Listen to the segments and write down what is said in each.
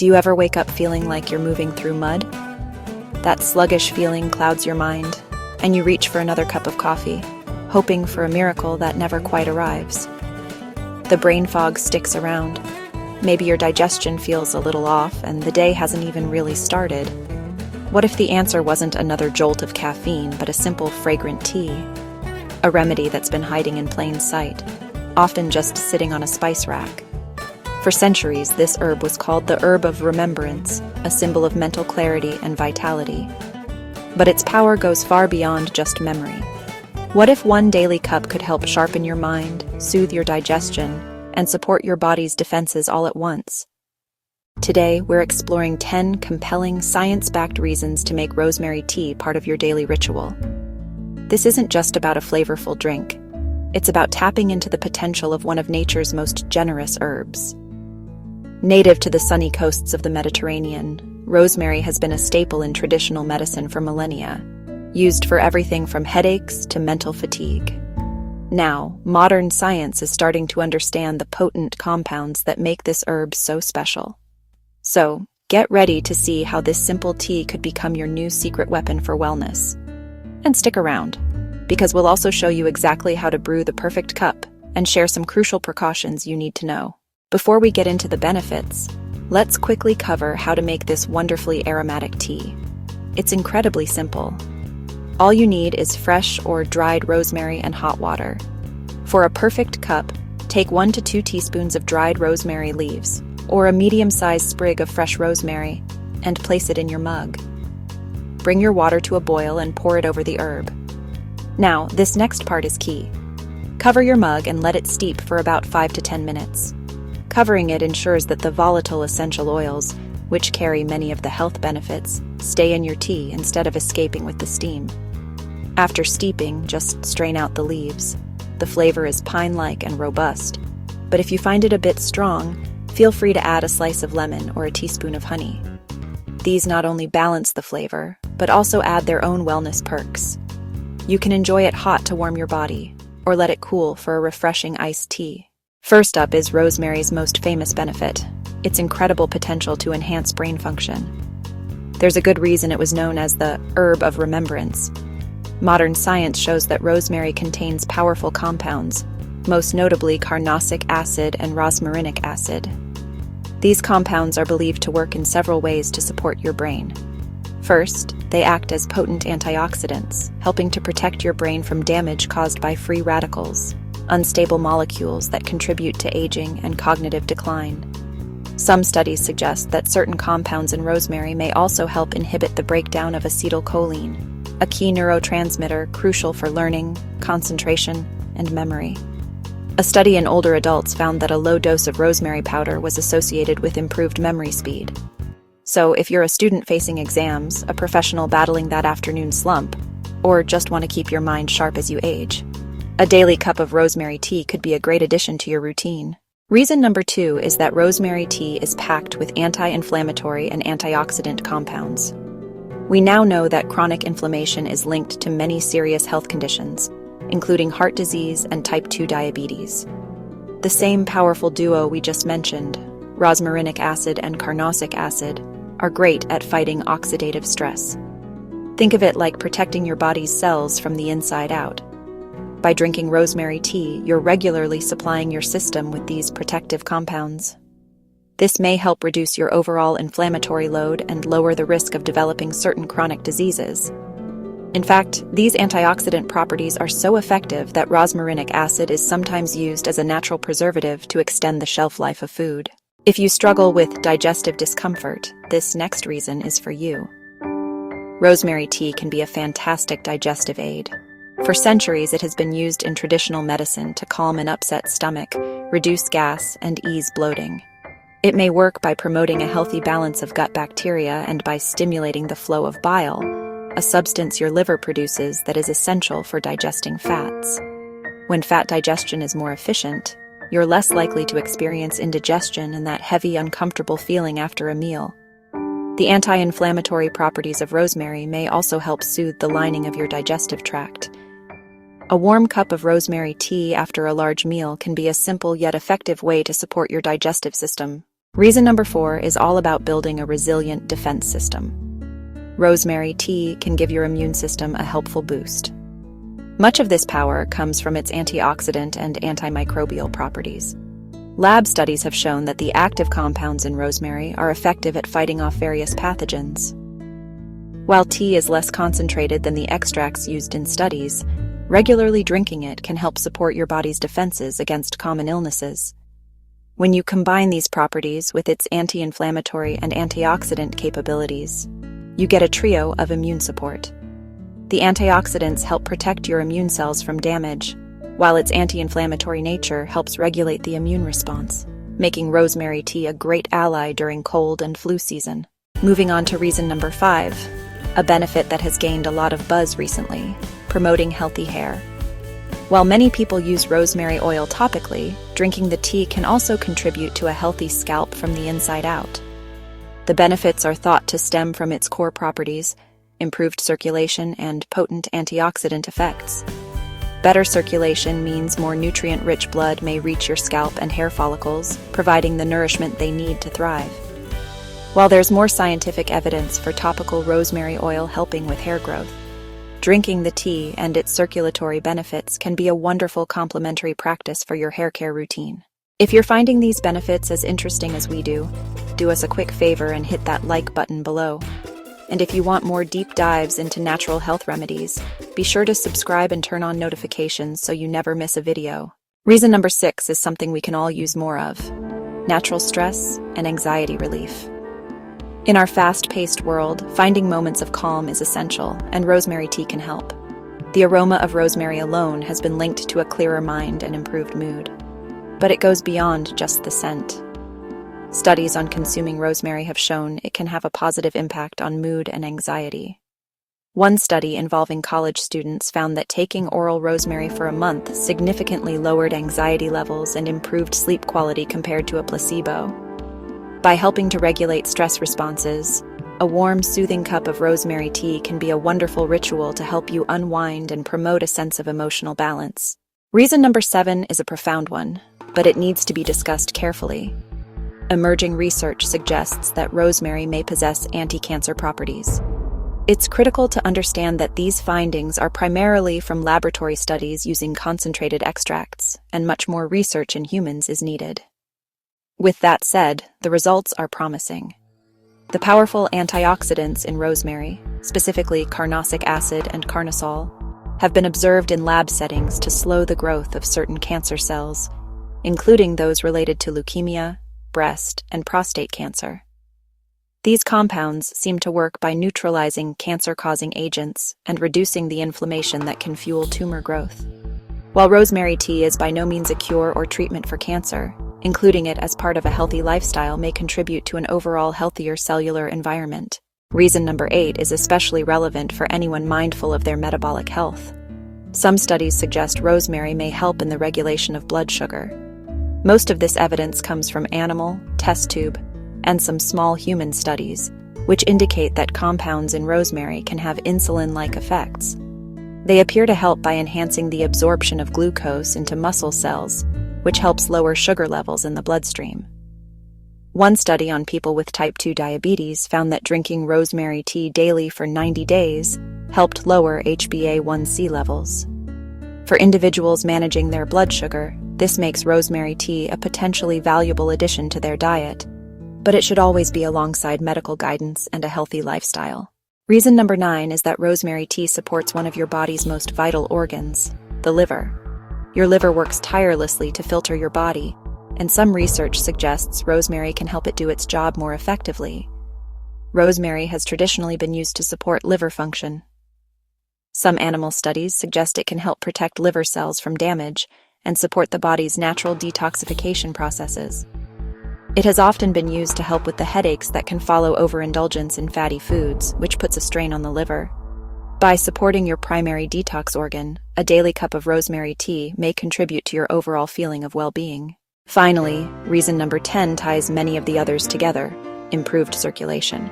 Do you ever wake up feeling like you're moving through mud? That sluggish feeling clouds your mind, and you reach for another cup of coffee, hoping for a miracle that never quite arrives. The brain fog sticks around. Maybe your digestion feels a little off, and the day hasn't even really started. What if the answer wasn't another jolt of caffeine, but a simple, fragrant tea? A remedy that's been hiding in plain sight, often just sitting on a spice rack. For centuries, this herb was called the herb of remembrance, a symbol of mental clarity and vitality. But its power goes far beyond just memory. What if one daily cup could help sharpen your mind, soothe your digestion, and support your body's defenses all at once? Today, we're exploring 10 compelling, science-backed reasons to make rosemary tea part of your daily ritual. This isn't just about a flavorful drink. It's about tapping into the potential of one of nature's most generous herbs. Native to the sunny coasts of the Mediterranean, rosemary has been a staple in traditional medicine for millennia, used for everything from headaches to mental fatigue. Now, modern science is starting to understand the potent compounds that make this herb so special. So, get ready to see how this simple tea could become your new secret weapon for wellness. And stick around, because we'll also show you exactly how to brew the perfect cup and share some crucial precautions you need to know. Before we get into the benefits, let's quickly cover how to make this wonderfully aromatic tea. It's incredibly simple. All you need is fresh or dried rosemary and hot water. For a perfect cup, take 1 to 2 teaspoons of dried rosemary leaves, or a medium-sized sprig of fresh rosemary, and place it in your mug. Bring your water to a boil and pour it over the herb. Now, this next part is key. Cover your mug and let it steep for about 5 to 10 minutes. Covering it ensures that the volatile essential oils, which carry many of the health benefits, stay in your tea instead of escaping with the steam. After steeping, just strain out the leaves. The flavor is pine-like and robust, but if you find it a bit strong, feel free to add a slice of lemon or a teaspoon of honey. These not only balance the flavor, but also add their own wellness perks. You can enjoy it hot to warm your body, or let it cool for a refreshing iced tea. First up is rosemary's most famous benefit, its incredible potential to enhance brain function. There's a good reason it was known as the herb of remembrance. Modern science shows that rosemary contains powerful compounds, most notably carnosic acid and rosmarinic acid. These compounds are believed to work in several ways to support your brain. First, they act as potent antioxidants, helping to protect your brain from damage caused by free radicals, unstable molecules that contribute to aging and cognitive decline. Some studies suggest that certain compounds in rosemary may also help inhibit the breakdown of acetylcholine, a key neurotransmitter crucial for learning, concentration, and memory. A study in older adults found that a low dose of rosemary powder was associated with improved memory speed. So if you're a student facing exams, a professional battling that afternoon slump, or just want to keep your mind sharp as you age, a daily cup of rosemary tea could be a great addition to your routine. Reason number 2 is that rosemary tea is packed with anti-inflammatory and antioxidant compounds. We now know that chronic inflammation is linked to many serious health conditions, including heart disease and type 2 diabetes. The same powerful duo we just mentioned, rosmarinic acid and carnosic acid, are great at fighting oxidative stress. Think of it like protecting your body's cells from the inside out. By drinking rosemary tea, you're regularly supplying your system with these protective compounds. This may help reduce your overall inflammatory load and lower the risk of developing certain chronic diseases. In fact, these antioxidant properties are so effective that rosmarinic acid is sometimes used as a natural preservative to extend the shelf life of food. If you struggle with digestive discomfort, this next reason is for you. Rosemary tea can be a fantastic digestive aid. For centuries, it has been used in traditional medicine to calm an upset stomach, reduce gas, and ease bloating. It may work by promoting a healthy balance of gut bacteria and by stimulating the flow of bile, a substance your liver produces that is essential for digesting fats. When fat digestion is more efficient, you're less likely to experience indigestion and that heavy, uncomfortable feeling after a meal. The anti-inflammatory properties of rosemary may also help soothe the lining of your digestive tract. A warm cup of rosemary tea after a large meal can be a simple yet effective way to support your digestive system. Reason number 4 is all about building a resilient defense system. Rosemary tea can give your immune system a helpful boost. Much of this power comes from its antioxidant and antimicrobial properties. Lab studies have shown that the active compounds in rosemary are effective at fighting off various pathogens. While tea is less concentrated than the extracts used in studies, regularly drinking it can help support your body's defenses against common illnesses. When you combine these properties with its anti-inflammatory and antioxidant capabilities, you get a trio of immune support. The antioxidants help protect your immune cells from damage, while its anti-inflammatory nature helps regulate the immune response, making rosemary tea a great ally during cold and flu season. Moving on to reason number 5, a benefit that has gained a lot of buzz recently, promoting healthy hair. While many people use rosemary oil topically, drinking the tea can also contribute to a healthy scalp from the inside out. The benefits are thought to stem from its core properties, improved circulation, and potent antioxidant effects. Better circulation means more nutrient-rich blood may reach your scalp and hair follicles, providing the nourishment they need to thrive. While there's more scientific evidence for topical rosemary oil helping with hair growth, drinking the tea and its circulatory benefits can be a wonderful complementary practice for your hair care routine. If you're finding these benefits as interesting as we do us a quick favor and hit that like button below. And if you want more deep dives into natural health remedies, be sure to subscribe and turn on notifications so you never miss a video. Reason number 6 is something we can all use more of: natural stress and anxiety relief. In our fast-paced world, finding moments of calm is essential, and rosemary tea can help. The aroma of rosemary alone has been linked to a clearer mind and improved mood. But it goes beyond just the scent. Studies on consuming rosemary have shown it can have a positive impact on mood and anxiety. One study involving college students found that taking oral rosemary for a month significantly lowered anxiety levels and improved sleep quality compared to a placebo. By helping to regulate stress responses, a warm, soothing cup of rosemary tea can be a wonderful ritual to help you unwind and promote a sense of emotional balance. Reason number 7 is a profound one, but it needs to be discussed carefully. Emerging research suggests that rosemary may possess anti-cancer properties. It's critical to understand that these findings are primarily from laboratory studies using concentrated extracts, and much more research in humans is needed. With that said, the results are promising. The powerful antioxidants in rosemary, specifically carnosic acid and carnosol, have been observed in lab settings to slow the growth of certain cancer cells, including those related to leukemia, breast, and prostate cancer. These compounds seem to work by neutralizing cancer-causing agents and reducing the inflammation that can fuel tumor growth. While rosemary tea is by no means a cure or treatment for cancer, including it as part of a healthy lifestyle may contribute to an overall healthier cellular environment. Reason number 8 is especially relevant for anyone mindful of their metabolic health. Some studies suggest rosemary may help in the regulation of blood sugar. Most of this evidence comes from animal, test tube, and some small human studies, which indicate that compounds in rosemary can have insulin-like effects. They appear to help by enhancing the absorption of glucose into muscle cells, which helps lower sugar levels in the bloodstream. One study on people with type 2 diabetes found that drinking rosemary tea daily for 90 days helped lower HbA1c levels. For individuals managing their blood sugar, this makes rosemary tea a potentially valuable addition to their diet, but it should always be alongside medical guidance and a healthy lifestyle. Reason number 9 is that rosemary tea supports one of your body's most vital organs, the liver. Your liver works tirelessly to filter your body, and some research suggests rosemary can help it do its job more effectively. Rosemary has traditionally been used to support liver function. Some animal studies suggest it can help protect liver cells from damage and support the body's natural detoxification processes. It has often been used to help with the headaches that can follow overindulgence in fatty foods, which puts a strain on the liver. By supporting your primary detox organ, a daily cup of rosemary tea may contribute to your overall feeling of well-being. Finally, reason number 10 ties many of the others together: improved circulation.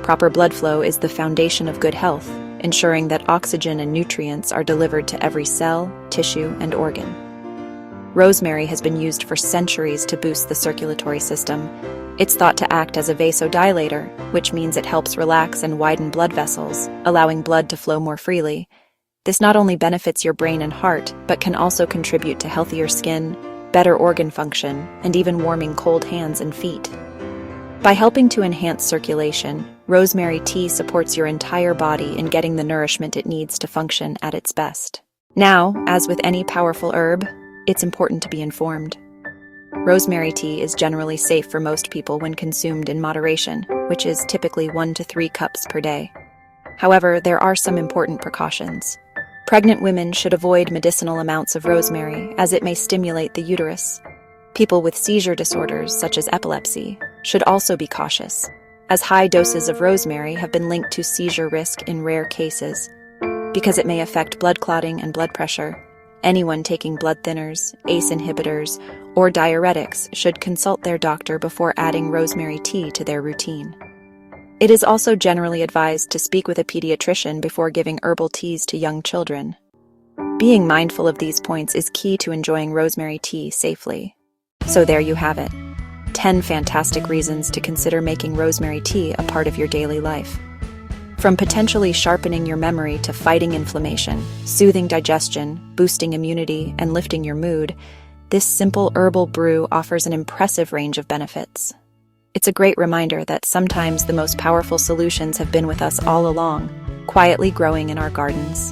Proper blood flow is the foundation of good health, ensuring that oxygen and nutrients are delivered to every cell, tissue, and organ. Rosemary has been used for centuries to boost the circulatory system. It's thought to act as a vasodilator, which means it helps relax and widen blood vessels, allowing blood to flow more freely. This not only benefits your brain and heart, but can also contribute to healthier skin, better organ function, and even warming cold hands and feet. By helping to enhance circulation, rosemary tea supports your entire body in getting the nourishment it needs to function at its best. Now, as with any powerful herb, it's important to be informed. Rosemary tea is generally safe for most people when consumed in moderation, which is typically 1 to 3 cups per day. However, there are some important precautions. Pregnant women should avoid medicinal amounts of rosemary, as it may stimulate the uterus. People with seizure disorders, such as epilepsy, should also be cautious, as high doses of rosemary have been linked to seizure risk in rare cases. Because it may affect blood clotting and blood pressure, anyone taking blood thinners, ACE inhibitors, or diuretics should consult their doctor before adding rosemary tea to their routine. It is also generally advised to speak with a pediatrician before giving herbal teas to young children. Being mindful of these points is key to enjoying rosemary tea safely. So there you have it. 10 fantastic reasons to consider making rosemary tea a part of your daily life. From potentially sharpening your memory to fighting inflammation, soothing digestion, boosting immunity, and lifting your mood, this simple herbal brew offers an impressive range of benefits. It's a great reminder that sometimes the most powerful solutions have been with us all along, quietly growing in our gardens.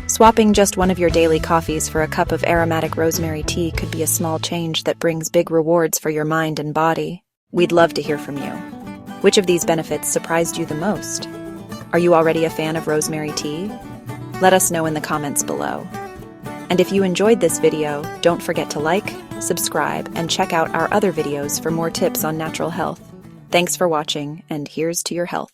Swapping just one of your daily coffees for a cup of aromatic rosemary tea could be a small change that brings big rewards for your mind and body. We'd love to hear from you. Which of these benefits surprised you the most? Are you already a fan of rosemary tea? Let us know in the comments below. And if you enjoyed this video, don't forget to like, subscribe, and check out our other videos for more tips on natural health. Thanks for watching, and here's to your health.